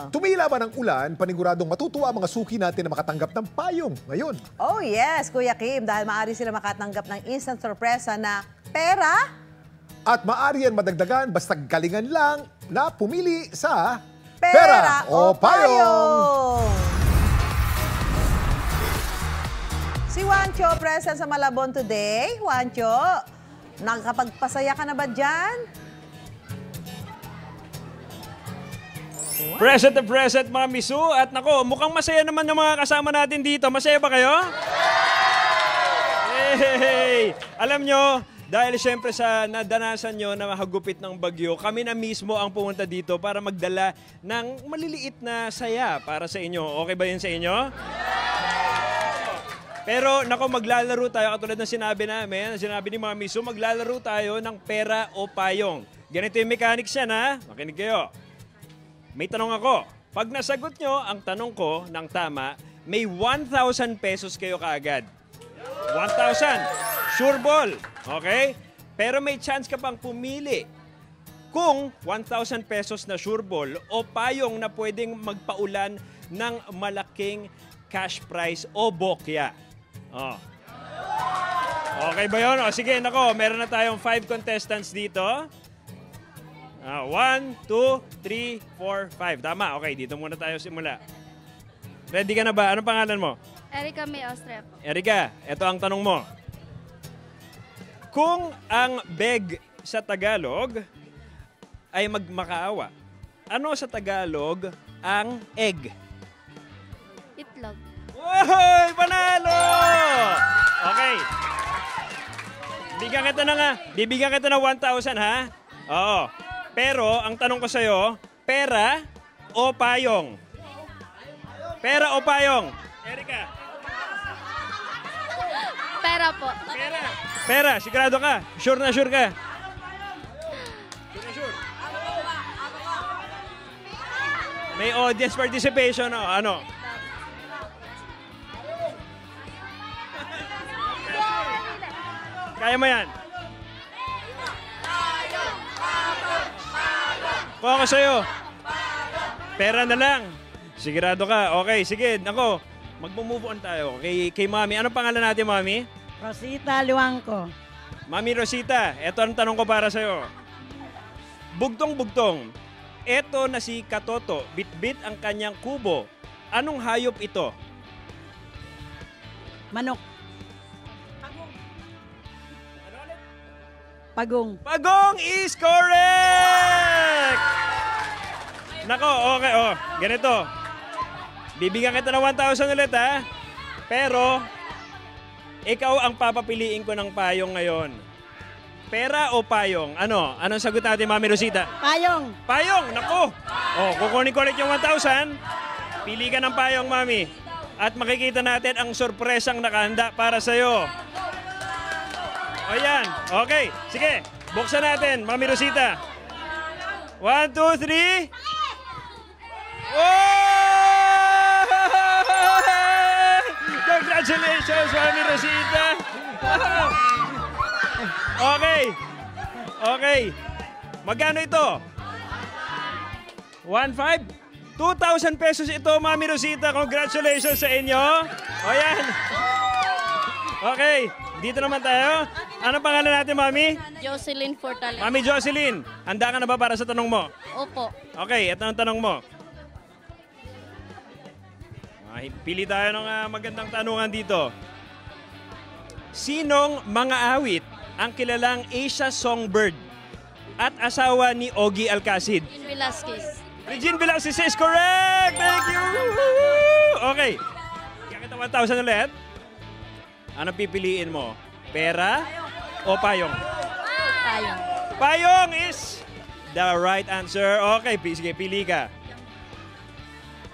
Tumila ba ng ulan, paniguradong matutuwa ang mga suki natin na makatanggap ng payong ngayon. Oh yes, Kuya Kim, dahil maaari sila makatanggap ng instant sorpresa na pera. At maaari yan madagdagan basta galingan lang na pumili sa Pera o Payong! Si Juancho present sa Malabon today. Juancho, nakakapagpasaya ka na ba dyan? Present na present, Mami Su. At nako, mukhang masaya naman yung mga kasama natin dito. Masaya ba kayo? Hey! Alam nyo, dahil siyempre sa nadanasan nyo na mahagupit ng bagyo, kami na mismo ang pumunta dito para magdala ng maliliit na saya para sa inyo. Okay ba yun sa inyo? Pero nako, maglalaro tayo katulad ng sinabi namin, sinabi ni Mami Su, maglalaro tayo ng pera o payong. Ganito yung mechanics yan, ha? Makinig kayo. May tanong ako. Pag nasagot nyo ang tanong ko ng tama, may 1,000 pesos kayo kaagad. 1,000. Sure ball. Okay? Pero may chance ka pang pumili kung 1,000 pesos na sure ball o payong na pwedeng magpaulan ng malaking cash prize o bokya. Oh. Okay ba yun? O sige, nako, meron na tayong 5 contestants dito. 1, 2, 3, 4, 5. Tama, okay, dito muna tayo simula. Ready ka na ba? Anong pangalan mo? Erica May Ostrep. Erica, ito ang tanong mo. Kung ang beg sa Tagalog ay magmakaawa, ano sa Tagalog ang egg? Itlog. Woy! Panalo! Okay. Bibigyan kita ng 1,000, ha? Oo. Pero, ang tanong ko sa'yo, pera o payong? Pera o payong? Erica? Pera po. Pera. Pera, sigurado ka? Sure na sure ka? Sure na sure? May audience participation, o ano? Kaya mo yan? Kung ako sa'yo, pera na lang. Sigurado ka. Okay, sige. Ako, mag-move on tayo kay Mami. Anong pangalan natin, Mami? Rosita Liwangco. Mami Rosita, eto ang tanong ko para sa'yo. Bugtong-bugtong. Eto na si Katoto, bit-bit ang kanyang kubo. Anong hayop ito? Manok. Pagong. Pagong is correct! Nako, okay, oh, ganito. Bibigyan kita ng 1,000 ulit, ha? Pero, ikaw ang papapiliin ko ng payong ngayon. Pera o payong? Ano? Anong sagot natin, Mami Rosita? Payong. Payong! Nako! Oh, kukunin ko ulit yung 1,000. Pili ka ng payong, Mami. At makikita natin ang sorpresang nakahanda para sa'yo. O yan. Okay. Sige. Buksan natin, Mami Rosita. 1, 2, 3. Oh! Congratulations, Mami Rosita. Okay. Okay. Magkano ito? 1,500? 2,000 pesos ito, Mami Rosita. Congratulations sa inyo. O yan. Okay. Dito naman tayo. Anong pangalan natin, Mami? Jocelyn Fortaleza. Mami Jocelyn, handa ka na ba para sa tanong mo? Opo. Okay, ito ang tanong mo. Pili tayo ng magandang tanungan dito. Sinong mga awit ang kilalang Asia Songbird at asawa ni Ogie Alcacid? Regine Velasquez. Regine Velasquez is correct! Thank you! Okay. Kaya kita 1,000 ulit. Ano pipiliin mo? Pera o payong? Payong. Payong is the right answer. Okay, sige, pili ka.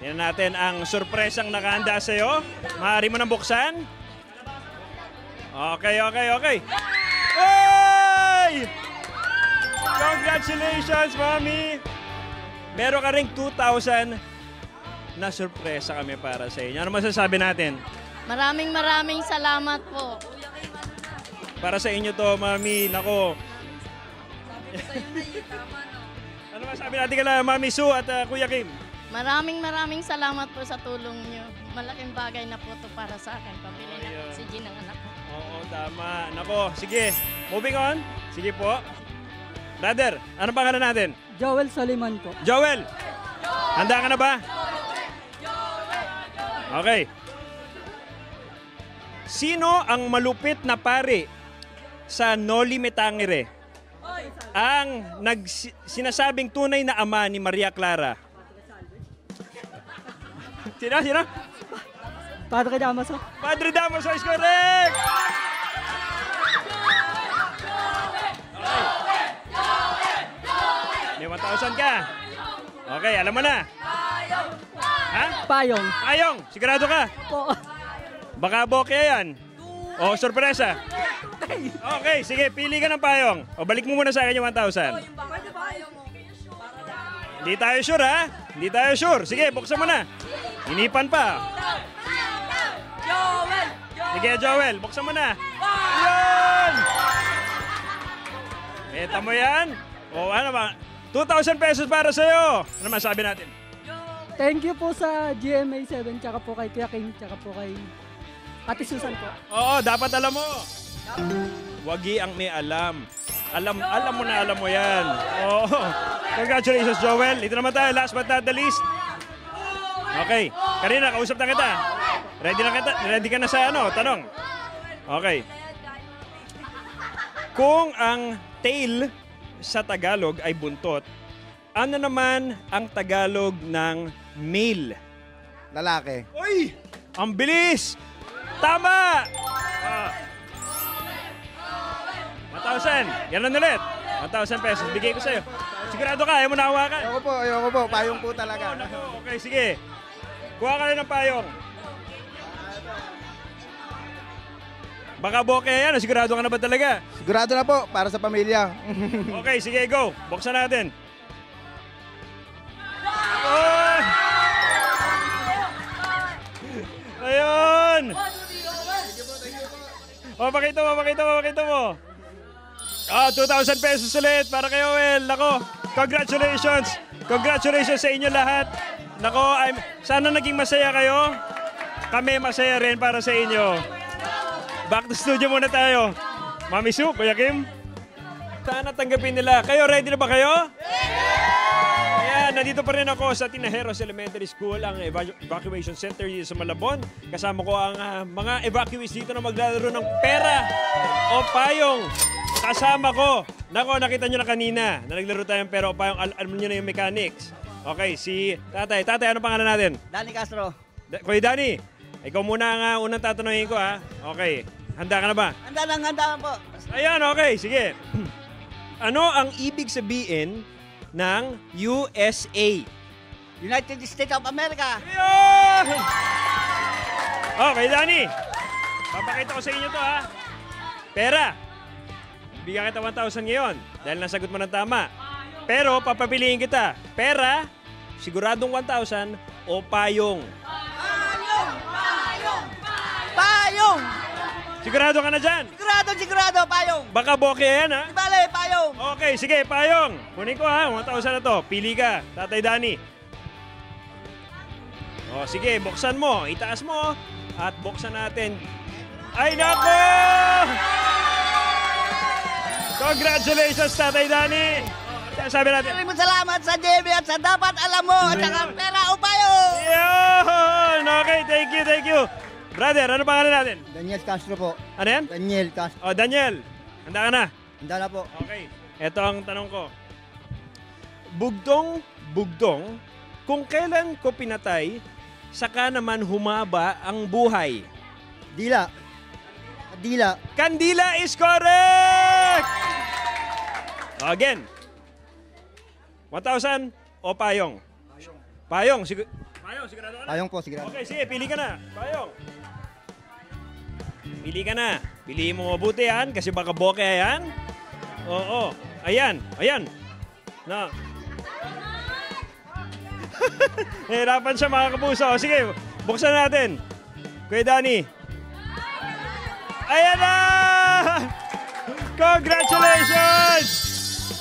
Tingnan natin ang sorpresang nakahanda sa'yo. Maaari mo nang buksan. Okay, okay, okay. Hey! Congratulations, Mami! Meron ka ring 2,000 na sorpresa kami para sa inyo. Ano masasabi natin? Maraming salamat po. Para sa inyo to, Mami. Nako. Ano masabi natin kala Mami Su at Kuya Kim? Maraming salamat po sa tulong niyo. Malaking bagay na po ito para sa akin. Pabili na Ayun. oxygen ng anak ko. Oo, tama. Nako, sige. Moving on. Sige po. Brother, anong pangalan natin? Joel Soliman po. Joel! Handa ka na ba? Okay. Sino ang malupit na pari sa Noli Me Tangere? Ang sinasabing tunay na ama ni Maria Clara. Sino? Padre Damaso. Padre Damaso is correct! May 1,000 ka. Okay, alam mo na. Ha? Payong. Ayong, sigurado ka. Po. Baka bokeh yan. O, sorpresa. Okay, sige, pili ka ng payong. O, balik mo muna sa akin yung 1,000. Hindi tayo sure, ha? Hindi tayo sure. Sige, buksan mo na. Inipan pa. Sige, Joel, buksan mo na. Ayan! Eta mo yan. O, ano ba? 2,000 pesos para sa'yo. Ano masabi natin? Thank you po sa GMA 7, tsaka po kay Kuya King, tsaka po kay Ate Susan po. Oo, dapat alam mo. Wagi ang may alam. Alam mo na alam mo yan. Oo. Congratulations, Joel. Ito naman tayo, last but not the least. Okay. Karina, kausap na kita. Ready ka na sa tanong? Okay. Kung ang tail sa Tagalog ay buntot, ano naman ang Tagalog ng male? Lalaki. Uy! Ang bilis! Tama! 1,000. Yan ulit. 1,000 pesos. Bigay ko sa'yo. Sigurado ka, ayaw mo na hawakan. Ayoko po. Payong po talaga. Okay, sige. Kuha ka rin ng payong. Baka bokeh yan. Sigurado ka na ba talaga? Sigurado na po, para sa pamilya. Okay, sige, go. Buksan natin. Oh! Ayun! Pakita mo. 2,000 pesos ulit para kay Joel. Nako, congratulations. Congratulations sa inyo lahat. Nako, sana naging masaya kayo. Kami masaya rin para sa inyo. Back to studio muna tayo. Mami Su, Kuya Kim. Sana tanggapin nila. Kayo, ready na ba kayo? Ayan, nandito pa rin ako sa Tinajeros Elementary School, ang evacuation center dito sa Malabon. Kasama ko ang mga evacuees dito na maglalaro ng pera o payong. Kasama ko. Nako, nakita nyo na kanina na naglaro tayo ng pera o payong. Alam nyo na yung mechanics. Okay, si Tatay. Tatay, ano pangalan natin? Danny Castro. Kuya Danny, ikaw muna ang unang tatanungin ko, ha? Okay, handa ka na ba? Handa po. Ayan, okay, sige. Ano ang ibig sabihin ng USA? United States of America. Ayun! Okay, Danny. Papakita ko sa inyo to, ha? Pera. Bigyan kita 1,000 ngayon dahil nasagot mo ng tama. Pero papapiliin kita. Pera, siguradong 1,000 o payong. Payong! Sigurado ka na dyan? Sigurado, payong. Baka bokeh yan, ha? Bale, payong. Okay, sige, payong. Kunin ko, ha? 1,000 na to. Pili ka, Tatay Danny. O, sige, buksan mo. Itaas mo. At buksan natin. Ay, nako! Congratulations, Tatay Danny. Sabi natin. Maraming salamat sa JB at sa dapat alam mo at saka pera o payong. Yun! Okay, thank you. Brother, ano pangalan natin? Daniel Castro po. Ano yan? Daniel Castro. O, Daniel. Handa ka na? Handa na po. Okay. Ito ang tanong ko. Bugdong, kung kailan ko pinatay, saka naman humaba ang buhay. Dila. Kandila is correct! Again. 1,000 o payong? Payong, sigurado ka na? Payong po, sigurado. Okay, sige, pili ka na. Payong. Pili ka na. Piliin mo mabuti yan, kasi baka bokeh yan. Oo. Ayan. Na. Nahirapan siya, mga kapuso. Sige, buksan natin. Kuya Danny. Ayan na! Congratulations!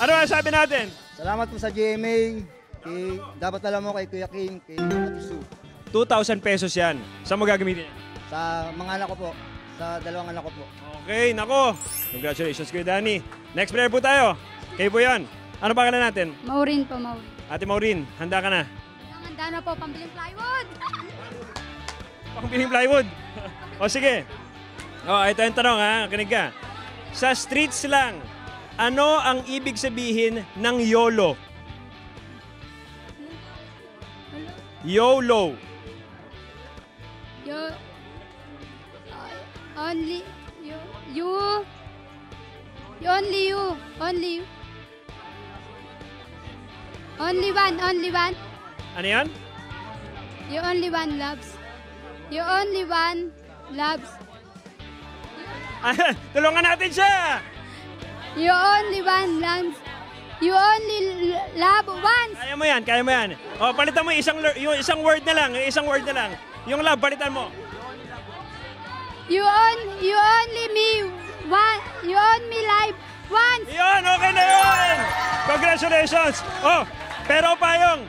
Ano ang sabi natin? Salamat po sa GMA. Dapat alam mo kay Kuya Kim, kay Ate Sue. 2,000 pesos yan. Saan mo gagamitin? Sa mga anak ko po. Sa dalawang anak ko po. Okay, nako. Congratulations kay Danny. Next player po tayo. Kayo po yan. Ano pangalan natin? Maureen po, Maureen. Ate Maureen, handa ka na? Handa na po, pambiling plywood. Pangpiling plywood. O sige. O, ito yung tanong ha. Kinig ka. Sa streets lang, ano ang ibig sabihin ng YOLO? YOLO. You, only, you, only you, only one, Ano yan? you only one loves, you only one loves, Tulungan natin siya! you only one loves, you only love once, Kaya mo yan, kaya mo yan. O, palitan mo yung isang word na lang. Yung isang word na lang. Yung love, palitan mo. you only me one, you only live once. Yun, okay na yun! Congratulations! Oh, pero Payong.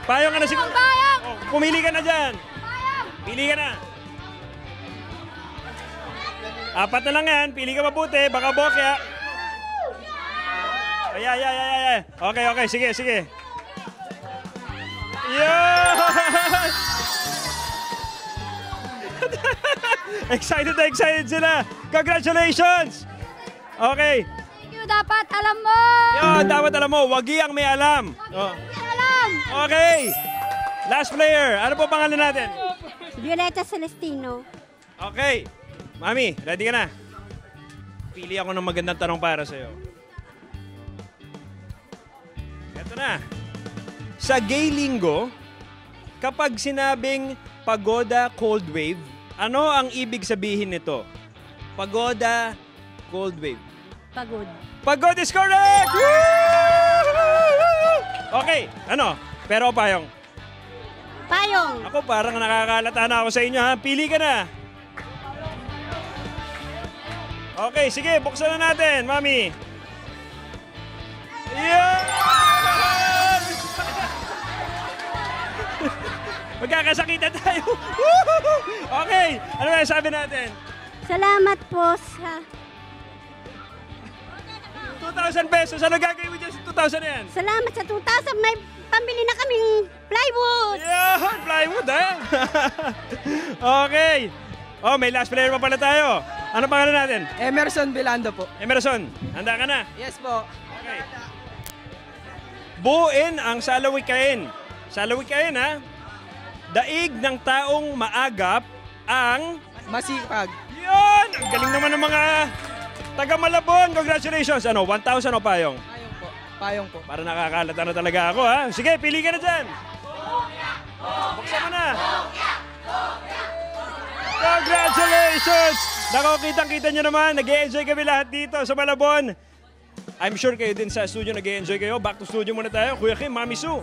Payong ka na siguro. Payong! Oh, pumili ka na dyan. Pili ka na. Apat na lang yan. Pili ka mabuti. Baka bokya. Ay. Okay. Sige. Yun! Excited sila. Congratulations! Okay. Thank you, dapat alam mo. Yun, dapat alam mo. Wagi ang may alam. Oh. Alam. Okay. Last player. Ano po pangalan natin? Violeta Celestino. Okay. Mami, ready ka na? Pili ako ng magandang tanong para sa'yo. Ito na. Sa gay linggo, kapag sinabing pagoda cold wave, ano ang ibig sabihin nito? Pagoda cold wave. Pagod. Pagod is correct! Woo! Okay, ano? Pero Payong. Payong. Ako parang nakakalata na ako sa inyo ha. Pili ka na. Okay, sige, buksan na natin, Mami. Yan! Magkakasakitan tayo. Okay, ano ba sabi natin? Salamat po sa... 2,000 pesos. Ano gagawin mo dyan sa 2,000 na yan? Salamat sa 2,000. May pambili na kaming plywood. Yan! Plywood, ha? Okay. Oh, may last player pa pala tayo. Ano pangalan natin? Emerson Belando po. Emerson, handa ka na? Yes po. Okay. Buuin ang salawikain. Salawikain, ha? Daig ng taong maagap ang... Masipag. Yun! Ang galing naman ng mga taga Malabon. Congratulations. Ano, 1,000 o Payong? Payong po. Para nakakalata na talaga ako, ha? Sige, pili ka na dyan. Buksan mo na. Congratulations! Nako, kitang-kita nyo naman. Nag-e-enjoy kami lahat dito sa Malabon. I'm sure kayo din sa studio nag-e-enjoy kayo. Back to studio muna tayo. Kuya Kim, Mami Sue.